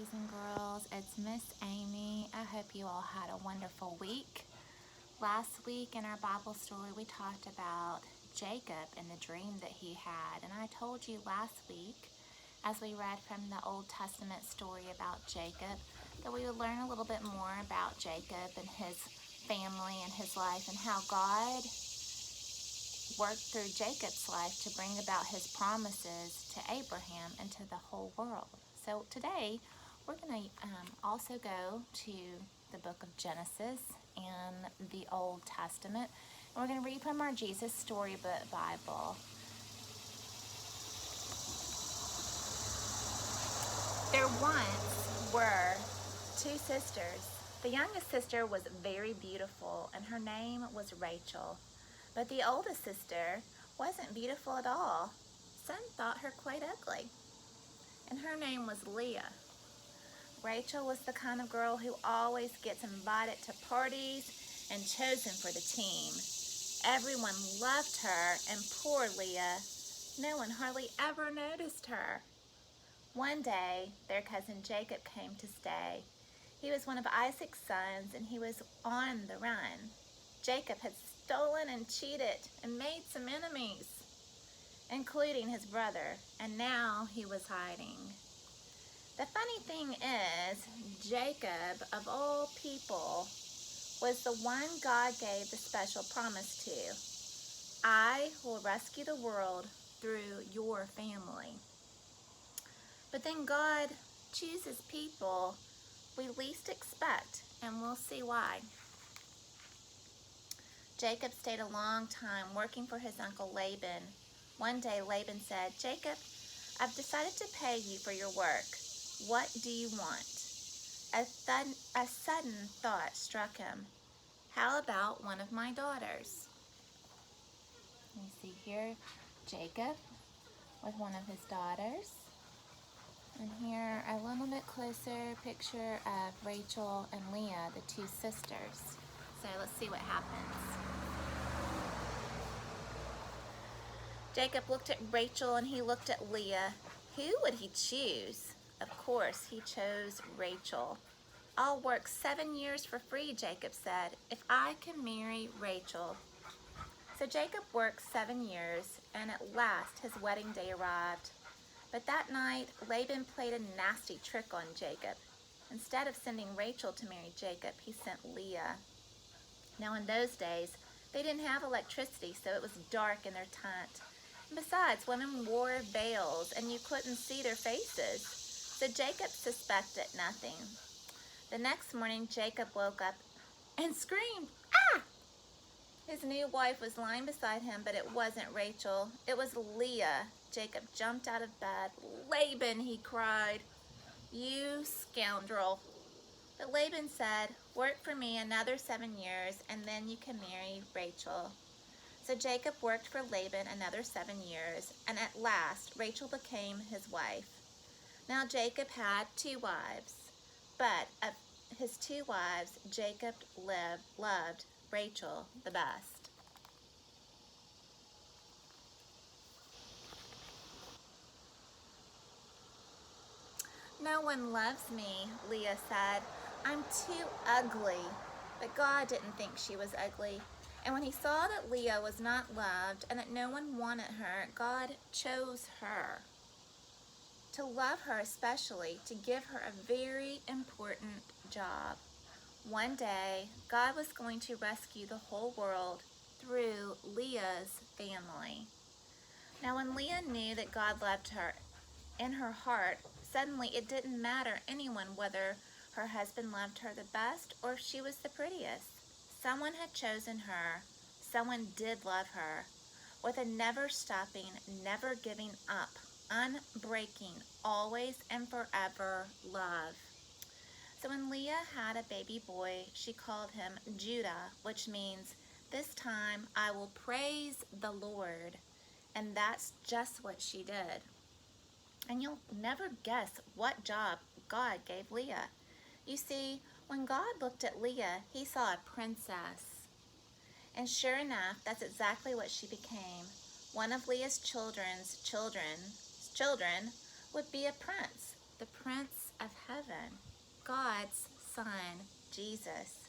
boys and girls. It's Miss Amy. I hope you all had a wonderful week. Last week in our Bible story, we talked about Jacob and the dream that he had. And I told you last week, as we read from the Old Testament story about Jacob, that we would learn a little bit more about Jacob and his family and his life and how God worked through Jacob's life to bring about his promises to Abraham and to the whole world. So today we're going to also go to the book of Genesis and the Old Testament. And we're going to read from our Jesus Storybook Bible. There once were two sisters. The youngest sister was very beautiful, and her name was Rachel. But the oldest sister wasn't beautiful at all. Some thought her quite ugly, and her name was Leah. Rachel was the kind of girl who always gets invited to parties and chosen for the team. Everyone loved her, and poor Leah, no one hardly ever noticed her. One day, their cousin Jacob came to stay. He was one of Isaac's sons, and he was on the run. Jacob had stolen and cheated and made some enemies, including his brother, and now he was hiding. The funny thing is, Jacob, of all people, was the one God gave the special promise to. I will rescue the world through your family. But then God chooses people we least expect, and we'll see why. Jacob stayed a long time working for his uncle Laban. One day Laban said, "Jacob, I've decided to pay you for your work. What do you want?" A sudden thought struck him. How about one of my daughters? You see here Jacob with one of his daughters. And here a little bit closer picture of Rachel and Leah, the two sisters. So let's see what happens. Jacob looked at Rachel and he looked at Leah. Who would he choose? Of course, he chose Rachel. "I'll work 7 years for free," Jacob said, "if I can marry Rachel." So Jacob worked 7 years, and at last his wedding day arrived. But that night, Laban played a nasty trick on Jacob. Instead of sending Rachel to marry Jacob, he sent Leah. Now in those days, they didn't have electricity, so it was dark in their tent. And besides, women wore veils, and you couldn't see their faces. So Jacob suspected nothing. The next morning, Jacob woke up and screamed, "Ah!" His new wife was lying beside him, but it wasn't Rachel. It was Leah. Jacob jumped out of bed. "Laban," he cried, "you scoundrel." But Laban said, "Work for me another 7 years, and then you can marry Rachel." So Jacob worked for Laban another 7 years, and at last Rachel became his wife. Now Jacob had 2 wives, but of his 2 wives, Jacob loved Rachel the best. "No one loves me," Leah said. "I'm too ugly." But God didn't think she was ugly. And when he saw that Leah was not loved and that no one wanted her, God chose her. To love her especially, to give her a very important job. One day, God was going to rescue the whole world through Leah's family. Now when Leah knew that God loved her in her heart, suddenly it didn't matter anyone whether her husband loved her the best or if she was the prettiest. Someone had chosen her. Someone did love her with a never stopping, never giving up, unbreaking, always and forever love. So when Leah had a baby boy, she called him Judah, which means, "This time I will praise the Lord." And that's just what she did. And you'll never guess what job God gave Leah. You see, when God looked at Leah, he saw a princess. And sure enough, that's exactly what she became. One of Leah's children would be a prince, the Prince of Heaven. God's son, Jesus.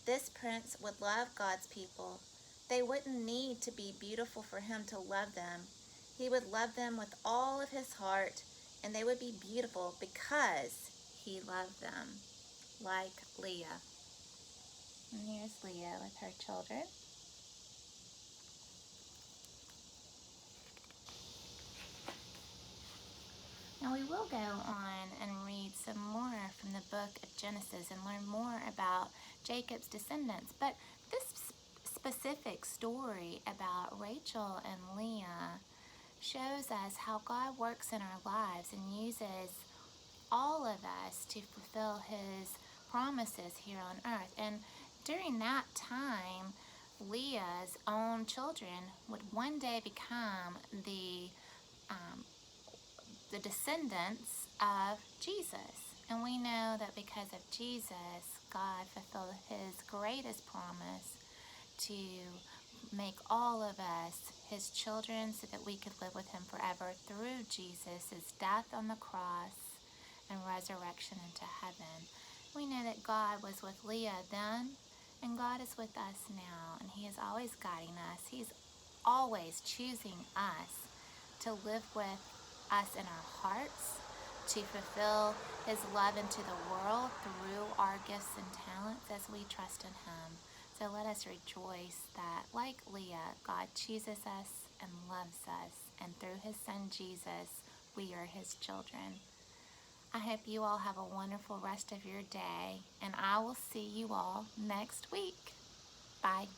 This prince would love God's people. They wouldn't need to be beautiful for him to love them. He would love them with all of his heart, and they would be beautiful because he loved them, like Leah. And here's Leah with her children. Now we will go on and read some more from the book of Genesis and learn more about Jacob's descendants. But this specific story about Rachel and Leah shows us how God works in our lives and uses all of us to fulfill his promises here on earth. And during that time, Leah's own children would one day become the descendants of Jesus. And we know that because of Jesus, God fulfilled his greatest promise to make all of us his children so that we could live with him forever through Jesus' death on the cross and resurrection into heaven. We know that God was with Leah then, and God is with us now, and he is always guiding us. He's always choosing us to live with us in our hearts, to fulfill his love into the world through our gifts and talents as we trust in him. So let us rejoice that, like Leah, God chooses us and loves us, and through his son Jesus, we are his children. I hope you all have a wonderful rest of your day, and I will see you all next week. Bye.